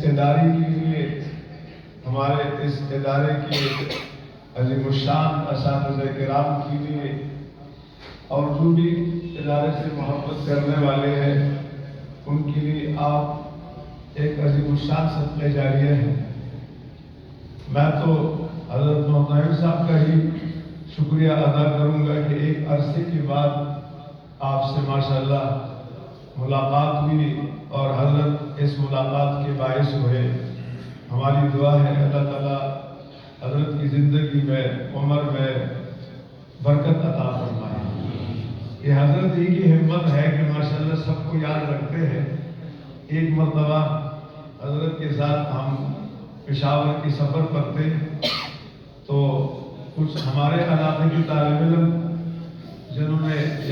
ادارے کے لیے، ہمارے اس ادارے کے عظیم الشان اساتذہ کرام کے لیے اور جو بھی ادارے سے محبت کرنے والے ہیں ان کے لیے آپ ایک عظیم الشان صدقہ جاریہ ہے۔ میں تو حضرت محترم صاحب کا ہی شکریہ ادا کروں گا کہ ایک عرصے کے بعد آپ سے ماشاءاللہ ملاقات ہوئی اور حضرت اس ملاقات کے باعث ہوئے۔ ہماری دعا ہے اللہ تعالیٰ حضرت کی زندگی میں، عمر میں برکت عطا فرمائے۔ یہ حضرت ہی کی ہمت ہے کہ ماشاءاللہ سب کو یاد رکھتے ہیں۔ ایک مرتبہ حضرت کے ساتھ ہم پشاور کی سفر پر تھے تو کچھ ہمارے علاقے کے طالب علم جنہوں نے